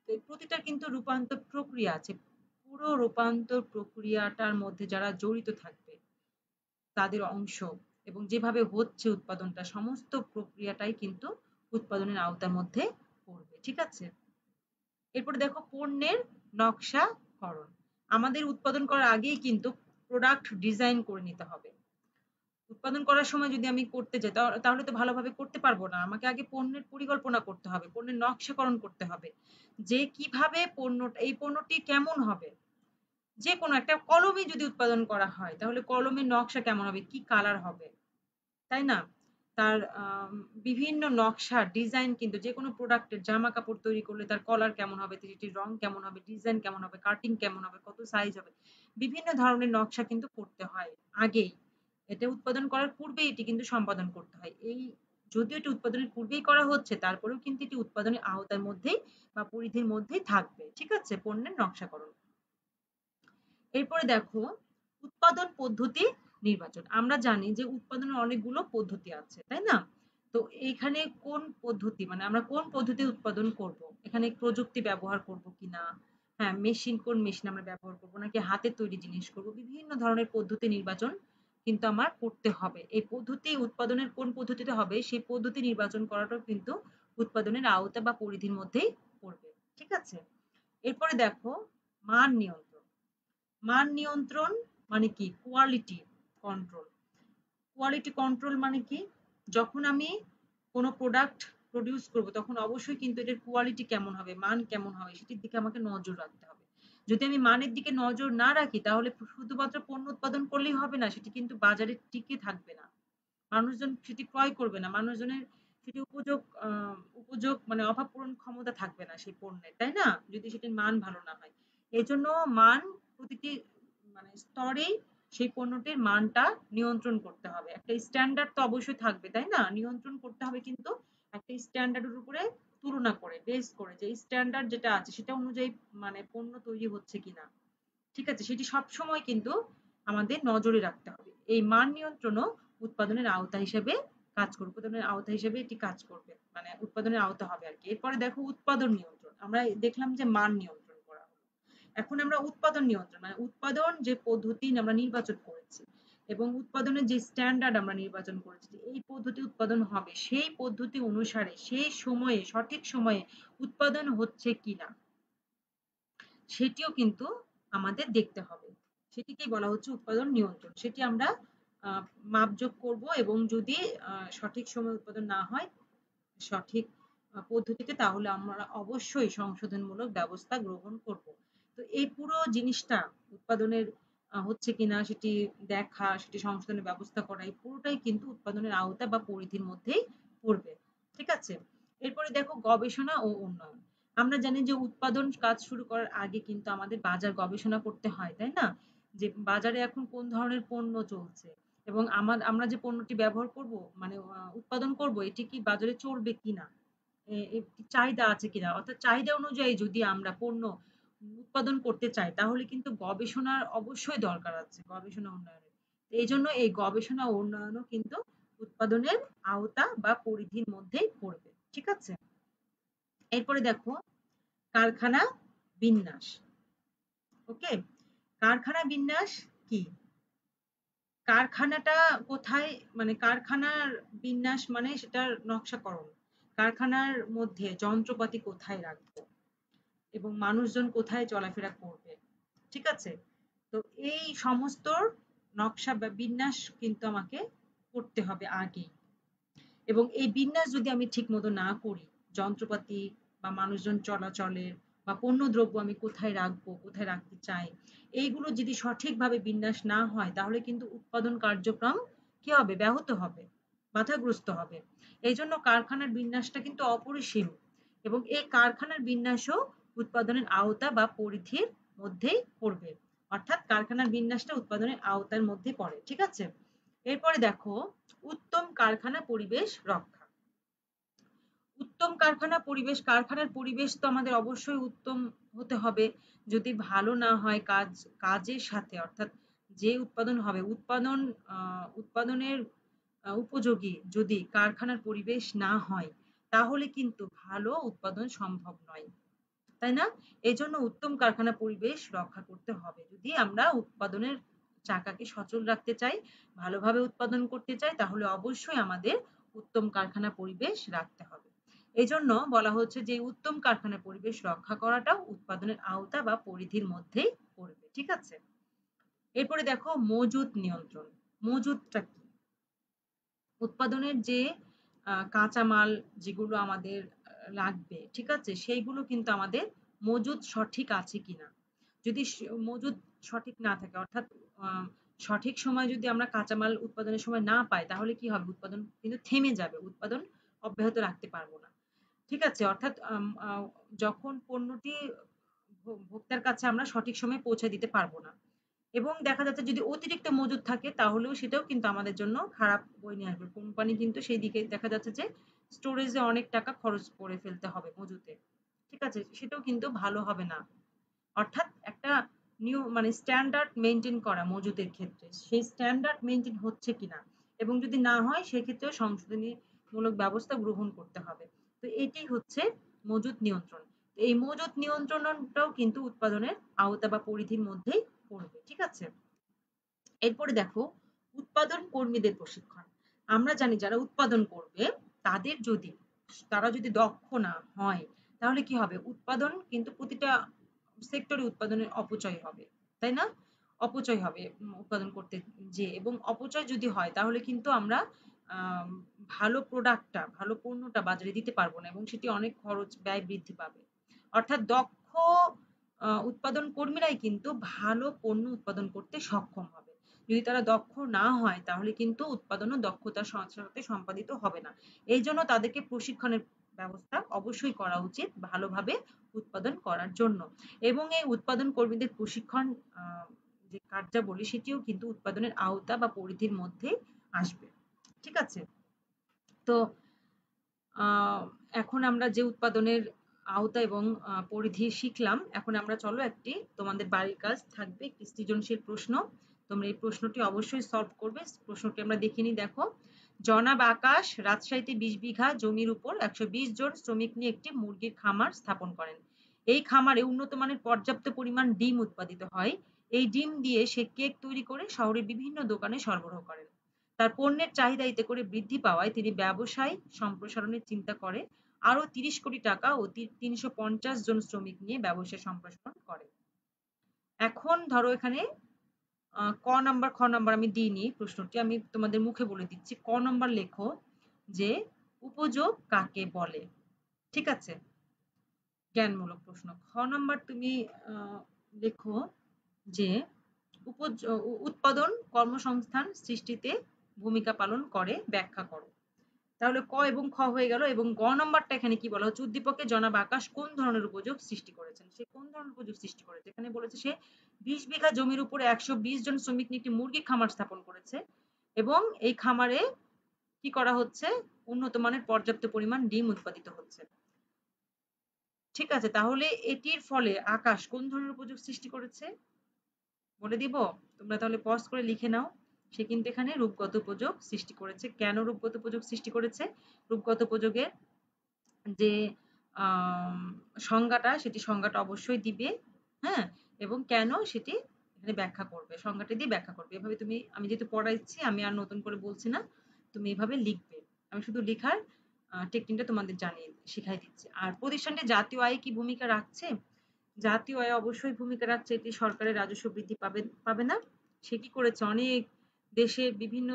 Speaker 1: তো এই প্রতিটার কিন্তু রূপান্তর প্রক্রিয়া আছে। পুরো রূপান্তর প্রক্রিয়াটার মধ্যে যারা জড়িত থাকবে তাদের অংশ এবং যেভাবে হচ্ছে উৎপাদনটা, সমস্ত প্রক্রিয়াটাই কিন্তু উৎপাদনের আওতার মধ্যে পড়বে। ঠিক আছে? এরপরে দেখো পণ্যের নকশাকরণ। আমাদের উৎপাদন করার আগেই কিন্তু প্রোডাক্ট ডিজাইন করে নিতে হবে। উৎপাদন করার সময় যদি আমি করতে যাই তাহলে তো ভালোভাবে করতে পারবো না। আমাকে আগে পণ্যের পরিকল্পনা করতে হবে, পণ্যের নকশাকরণ করতে হবে, যে কিভাবে এই পণ্যটি কেমন হবে। যে কোনো একটা কলমই যদি উৎপাদন করা হয় তাহলে কলমের নকশা কেমন হবে, কি কালার হবে, তাই না? তার বিভিন্ন নকশা, ডিজাইন কিন্তু যেকোনো প্রোডাক্টের জামা কাপড় তৈরি করলে তার কলার কেমন হবে, সেটির রং কেমন হবে, ডিজাইন কেমন হবে, কাটিং কেমন হবে, কত সাইজ হবে। বিভিন্ন ধরনের নকশা কিন্তু করতে হয় আগেই। এটা উৎপাদন করার পূর্বেই এটি কিন্তু সম্পাদন করতে হয়। যদিও এটি উৎপাদনের পূর্বেই করা হচ্ছে তারপরেও কিন্তু এটি উৎপাদনের আওতার মধ্যেই বা পরিধির মধ্যেই থাকবে। ঠিক আছে? পণ্যের নকশাকরণ। এরপরে দেখো উৎপাদন পদ্ধতি নির্বাচন। আমরা জানি যে উৎপাদনের অনেকগুলো পদ্ধতি আছে, তাই না? তো এখানে কোন পদ্ধতি, মানে আমরা কোন পদ্ধতি উৎপাদন করব, এখানে প্রযুক্তি ব্যবহার করব কিনা, হ্যাঁ কোন মেশিন আমরা ব্যবহার করব, নাকি হাতের তৈরি জিনিস করব, বিভিন্ন ধরনের পদ্ধতি নির্বাচন কিন্তু আমার করতে হবে। এই পদ্ধতি উৎপাদনের কোন পদ্ধতিতে হবে সেই পদ্ধতি নির্বাচন করাটাও কিন্তু উৎপাদনের আওতা বা পরিধির মধ্যেই পড়বে। ঠিক আছে? এরপরে দেখো মান নিয়ন্ত্রণ। মান নিয়ন্ত্রণ মানে কি? Quality control. কোয়ালিটি কন্ট্রোল মানে কি? যখন আমি কোনো প্রোডাক্ট প্রডিউস করব তখন অবশ্যই কিন্তু এটার কোয়ালিটি কেমন হবে, মান কেমন হবে সেটির দিকে আমাকে নজর রাখতে হবে। যদি আমি মানের দিকে নজর না রাখি তাহলে শুধুমাত্র পণ্য উৎপাদন করলেই হবে না, সেটি কিন্তু বাজারে টিকে থাকবে না। মানুষজন সেটি ক্রয় করবে না। মানুষজনের সেটি উপযোগ মানে অভাব পূরণ ক্ষমতা থাকবে না সেই পণ্যের, তাই না? যদি সেটির মান ভালো না হয়। এজন্য মান প্রতিটি মানে স্তরেই সেই পণ্যটির মানটা নিয়ন্ত্রণ করতে হবে। একটা স্ট্যান্ডার্ড তো অবশ্যই থাকবে, তাই না? নিয়ন্ত্রণ করতে হবে কিন্তু একটা স্ট্যান্ডার্ডের উপরে তুলনা করে বেস করে যে স্ট্যান্ডার্ড যেটা আছে সেটা অনুযায়ী মানে পণ্য তৈরি হচ্ছে কিনা, ঠিক আছে, সেটি সবসময় কিন্তু আমাদের নজরে রাখতে হবে। এই মান নিয়ন্ত্রণও উৎপাদনের আওতা হিসেবে কাজ করবে, উৎপাদনের আওতা হিসেবে এটি কাজ করবে, মানে উৎপাদনের আওতা হবে আর কি। এরপরে দেখো উৎপাদন নিয়ন্ত্রণ, আমরা দেখলাম যে মান নিয়ন্ত্রণ করা হলো। এখন আমরা উৎপাদন নিয়ন্ত্রণ মানে উৎপাদন যে পদ্ধতি আমরা নির্বাচন করেছি এবং উৎপাদনের যে স্ট্যান্ডার্ড আমরা নির্বাচন করেছি, এই পদ্ধতি উৎপাদন হবে সেই পদ্ধতি অনুসারে সেই সময়ে সঠিক সময়ে উৎপাদন হচ্ছে কিনা সেটিও কিন্তু আমাদের দেখতে হবে। সেটিকেই বলা হচ্ছে উৎপাদন নিয়ন্ত্রণ। সেটি আমরা মাপজোক করব এবং যদি সঠিক সময়ে উৎপাদন না হয় সঠিক পদ্ধতিতে, তাহলে আমরা অবশ্যই সংশোধনমূলক ব্যবস্থা গ্রহণ করব। তো এই পুরো জিনিসটা উৎপাদনের হচ্ছে কিনা সেটি দেখা, সেটি সংশোধনের ব্যবস্থা করা, এই পুরোটাই কিন্তু উৎপাদনের আওতা বা পরিধির মধ্যেই পড়বে। ঠিক আছে? এরপরে দেখো গবেষণা ও উন্নয়ন। আমরা জানি যে উৎপাদন কাজ শুরু করার আগে কিন্তু আমাদের বাজার গবেষণা করতে হয়, তাই না? যে বাজারে এখন কোন ধরনের পণ্য চলছে এবং আমরা যে পণ্যটি ব্যবহার করব মানে উৎপাদন করব এটি কি বাজারে চলবে কিনা, চাহিদা আছে কিনা, অর্থাৎ চাহিদা অনুযায়ী যদি আমরা পণ্য উৎপাদন করতে চাই তাহলে কিন্তু গবেষণার অবশ্যই দরকার আছে, গবেষণা উন্নয়নের। এই জন্য এই গবেষণা ও উন্নয়নও কিন্তু উৎপাদনের আওতা বা পরিধির মধ্যেই পড়বে। ঠিক আছে? এরপরে দেখো কারখানা বিন্যাস। ওকে, কারখানা বিন্যাস কি? কারখানাটা কোথায়, মানে কারখানার বিন্যাস মানে সেটার নকশাকরণ, কারখানার মধ্যে যন্ত্রপাতি কোথায় রাখবো এবং মানুষজন কোথায় চলাফেরা করবে। ঠিক আছে? তো এই সমস্ত নকশা বা বিন্যাস কিন্তু আমাকে করতে হবে আগেই। এবং এই বিন্যাস যদি আমি ঠিক মতো না করি, যন্ত্রপাতি বা মানুষজন চলাচলের বা পণ্য দ্রব্য আমি কোথায় রাখবো, কোথায় রাখতে চাই, এইগুলো যদি সঠিকভাবে বিন্যাস না হয় তাহলে কিন্তু উৎপাদন কার্যক্রম কি হবে, ব্যাহত হবে, বাধাগ্রস্ত হবে। এই জন্য কারখানার বিন্যাসটা কিন্তু অপরিসীম এবং এই কারখানার বিন্যাসও উৎপাদনের আওতা বা পরিধির মধ্যেই পড়বে, অর্থাৎ কারখানার বিন্যাসটা উৎপাদনের আওতার মধ্যে পড়ে। ঠিক আছে? এরপরে দেখো উত্তম কারখানা পরিবেশ রক্ষা। উত্তম কারখানা পরিবেশ, কারখানার পরিবেশ তো আমাদের অবশ্যই উত্তম হতে হবে। যদি ভালো না হয় কাজের সাথে, অর্থাৎ যে উৎপাদন হবে উৎপাদনের উপযোগী যদি কারখানার পরিবেশ না হয় তাহলে কিন্তু ভালো উৎপাদন সম্ভব নয়, তাই না? এজন্য উত্তম কারখানা পরিবেশ রক্ষা করতে হবে। যদি আমরা উৎপাদনের চাকাকে সচল রাখতে চাই, ভালোভাবে উৎপাদন করতে চাই, তাহলে অবশ্যই আমাদের উত্তম কারখানা পরিবেশ রাখতে হবে। এজন্য বলা হচ্ছে যে উত্তম কারখানা পরিবেশ রক্ষা করাটাও উৎপাদনের আওতা বা পরিধির মধ্যেই পড়বে। ঠিক আছে? এরপরে দেখো মজুত নিয়ন্ত্রণ। মজুতটা কি? উৎপাদনের যে কাঁচামাল যেগুলো আমাদের লাগবে, ঠিক আছে, সেইগুলো কিন্তু আমাদের মজুদ সঠিক আছে কিনা। যদি মজুদ সঠিক না থাকে, অর্থাৎ সঠিক সময় যদি আমরা কাঁচামাল উৎপাদনের সময় না পাই তাহলে কি হবে, উৎপাদন কিন্তু থেমে যাবে, উৎপাদন অব্যাহত রাখতে পারবো না। ঠিক আছে? অর্থাৎ যখন পণ্যটি ভোক্তার কাছে আমরা সঠিক সময়ে পৌঁছে দিতে পারবো না এবং দেখা যাচ্ছে যদি অতিরিক্ত মজুদ থাকে তাহলেও সেটাও কিন্তু আমাদের জন্য খারাপ বয়ে নিয়ে আসবে। কোম্পানি কিন্তু সেই দিকে দেখা যাচ্ছে যে স্টোরেজে অনেক টাকা খরচ করে ফেলতে হবে মজুতে। ঠিক আছে? সেটাও কিন্তু ভালো হবে না। অর্থাৎ একটা মানে স্ট্যান্ডার্ড মেইনটেইন করা মজুদের ক্ষেত্রে। সেই স্ট্যান্ডার্ড মেইনটেইন হচ্ছে কিনা এবং যদি না হয় সেক্ষেত্রেও সংশোধনীমূলক ব্যবস্থা গ্রহণ করতে হবে। তো এটি হচ্ছে মজুত নিয়ন্ত্রণ। এই মজুত নিয়ন্ত্রণটাও কিন্তু উৎপাদনের আওতা বা পরিধির মধ্যেই পড়বে। ঠিক আছে? এরপরে দেখো উৎপাদন কর্মীদের প্রশিক্ষণ। আমরা জানি যারা উৎপাদন করবে তারা যদি দক্ষ না হয় তাহলে কি হবে, উৎপাদন কিন্তু প্রতিটা সেক্টরে উৎপাদনের অপচয় হবে, তাই না? অপচয় হবে উৎপাদন করতে যে, এবং অপচয় যদি হয় তাহলে কিন্তু আমরা আহ ভালো প্রোডাক্টটা, ভালো পণ্যটা বাজারে দিতে পারবো না এবং সেটি অনেক খরচ ব্যয় বৃদ্ধি পাবে। অর্থাৎ দক্ষ উৎপাদন কর্মীরাই কিন্তু ভালো পণ্য উৎপাদন করতে সক্ষম হবে। যদি তারা দক্ষ না হয় তাহলে কিন্তু উৎপাদনও দক্ষতার সাথে সাথে সম্পাদিত হবে না। এই জন্য তাদেরকে প্রশিক্ষণের ব্যবস্থা অবশ্যই করা উচিত ভালোভাবে উৎপাদন করার জন্য। এবং এই উৎপাদন কর্মীদের প্রশিক্ষণ যে কার্যাবলী সেটিও কিন্তু উৎপাদনের আওতা বা পরিধির মধ্যে আসবে। ঠিক আছে? তো এখন আমরা যে উৎপাদনের আওতা এবং পরিধি শিখলাম, এখন আমরা চলো একটি তোমাদের বাড়ির কাজ থাকবে, একটি সৃজনশীল প্রশ্ন। তোমরা এই প্রশ্নটি অবশ্যই সলভ করবে। প্রশ্নটি আমরা দেখে নিই। দেখো, জনাব আকাশ রাজশাহীতে 20 বিঘা জমির উপর 120 জন শ্রমিক নিয়ে একটি মুরগির খামার স্থাপন করেন। এই খামারে উন্নত মানের পর্যাপ্ত পরিমাণ ডিম উৎপাদিত হয়। এই ডিম দিয়ে সে কেক তৈরি করে শহরের বিভিন্ন দোকানে সরবরাহ করেন। তার পণ্যের চাহিদা এতে করে বৃদ্ধি পাওয়ায় তিনি ব্যবসায় সম্প্রসারণের চিন্তা করে আরো 30 কোটি টাকা ও 350 জন শ্রমিক নিয়ে ব্যবসায় সম্প্রসারণ করে। এখন ধরো এখানে ক নাম্বার খ নাম্বার আমি দিইনি প্রশ্নটি, আমি তোমাদের মুখে বলে দিচ্ছি। ক নাম্বার লেখো যে উপযোগ কাকে বলে। ঠিক আছে, জ্ঞানমূলক প্রশ্ন। খ নাম্বার তুমি লেখো যে উৎপাদন কর্মসংস্থান সৃষ্টিতে ভূমিকা পালন করে, ব্যাখ্যা করো। তাহলে ক এবং খ হয়ে গেল। এবং গ নম্বরটা এখানে কি বলা হচ্ছে, উদ্দীপকে জনাব আকাশ কোন ধরনের উপযোগ সৃষ্টি করেছেন। সে কোন ধরনের উপযোগ সৃষ্টি করেছে, এখানে বলেছে সে 20 বিঘা জমির উপরে 120 জন শ্রমিক নিয়ে একটি মুরগি খামার স্থাপন করেছে এবং এই খামারে কি করা হচ্ছে, উন্নত মানের পর্যাপ্ত পরিমাণ ডিম উৎপাদিত হচ্ছে। ঠিক আছে, তাহলে এটির ফলে আকাশ কোন ধরনের উপযোগ সৃষ্টি করেছে বলে দিব। তোমরা তাহলে পজ করে লিখে নাও। সে কিন্তু এখানে রূপগত উপযোগ সৃষ্টি করেছে। কেন রূপগত উপযোগ সৃষ্টি করেছে, রূপগত উপযোগের যে সংজ্ঞাটা, সেটি সংজ্ঞাটা অবশ্যই দিবে। হ্যাঁ, এবং কেন সেটি এখানে ব্যাখ্যা করবে, সংজ্ঞাটি দিয়ে ব্যাখ্যা করবে। এভাবে তুমি, আমি যেহেতু পড়াইছি আমি আর নতুন করে বলছি না, তুমি এভাবে লিখবে। আমি শুধু লেখার টেকনিকটা তোমাদের জানিয়ে শিখাই দিচ্ছি। আর প্রতিষ্ঠানটি জাতীয় আয়ে কি ভূমিকা রাখছে, জাতীয় আয়ে অবশ্যই ভূমিকা রাখছে। এটি সরকারের রাজস্ব বৃদ্ধি পাবে না। সে কি করেছে, অনেক দেশের বিভিন্ন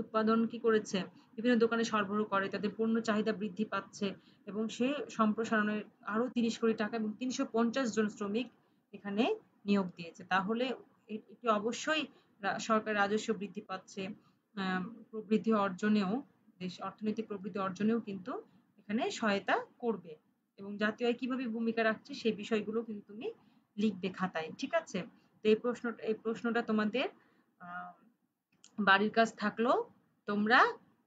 Speaker 1: উৎপাদন কি করেছে, বিভিন্ন দোকানে সরবরাহ করে, তাদের পণ্য চাহিদা বৃদ্ধি পাচ্ছে এবং সে সম্প্রসারণের আরো 30 কোটি টাকা এবং 350 জন শ্রমিক এখানে নিয়োগ দিয়েছে। তাহলে এটি অবশ্যই সরকার রাজস্ব বৃদ্ধি পাচ্ছে, প্রবৃদ্ধি অর্জনেও, দেশ অর্থনৈতিক প্রবৃদ্ধি অর্জনেও কিন্তু এখানে সহায়তা করবে। এবং জাতীয় আয় কিভাবে ভূমিকা রাখছে সেই বিষয়গুলো কিন্তু তুমি লিখবে খাতায়। ঠিক আছে, তো এই প্রশ্নটা তোমাদের বাড়ির কাজ থাকলো। তোমরা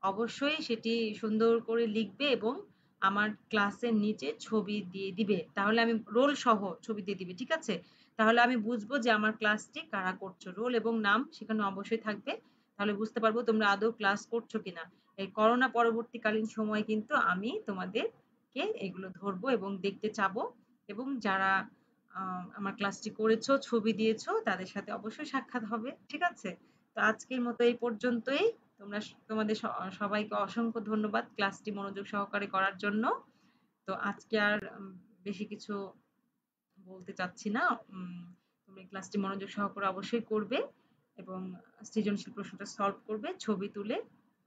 Speaker 1: অবশ্যই সেটি সুন্দর করে লিখবে এবং আমার ক্লাসের নিচে ছবি দিয়ে দিবে। তাহলে আমি রোল সহ ছবি দিয়ে দিবে। ঠিক আছে, তাহলে আমি বুঝবো যে আমার ক্লাসটি কারা করছো। রোল এবং নাম সেখানে অবশ্যই থাকবে, তাহলে বুঝতে পারবো তোমরা আদৌ ক্লাস করছো কিনা। এই করোনা পরবর্তীকালীন সময় কিন্তু আমি তোমাদেরকে এগুলো ধরবো এবং দেখতে চাবো। এবং যারা আমার ক্লাসটি করেছো, ছবি দিয়েছো, তাদের সাথে অবশ্যই সাক্ষাৎ হবে। ঠিক আছে, তো আজকের মতো এই পর্যন্তই। তোমরা তোমাদের সবাইকে অসংখ্য ধন্যবাদ ক্লাসটি মনোযোগ সহকারে করার জন্য। তো আজকে আর বেশি কিছু বলতে চাচ্ছি না। তুমি ক্লাসটি মনোযোগ সহকারে অবশ্যই করবে এবং সৃজনশীল প্রশ্নটা সলভ করবে, ছবি তুলে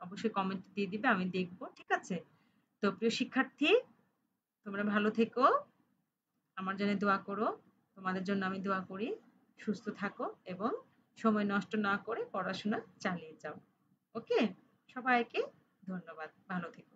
Speaker 1: অবশ্যই কমেন্ট দিয়ে দিবে, আমি দেখবো। ঠিক আছে, তো প্রিয় শিক্ষার্থী, তোমরা ভালো থেকো, আমার জন্য দোয়া করো। তোমাদের জন্য আমি দোয়া করি, সুস্থ থাকো এবং সময় নষ্ট না করে পড়াশোনা চালিয়ে যাও। ওকে, সবাইকে ধন্যবাদ, ভালো থেকো।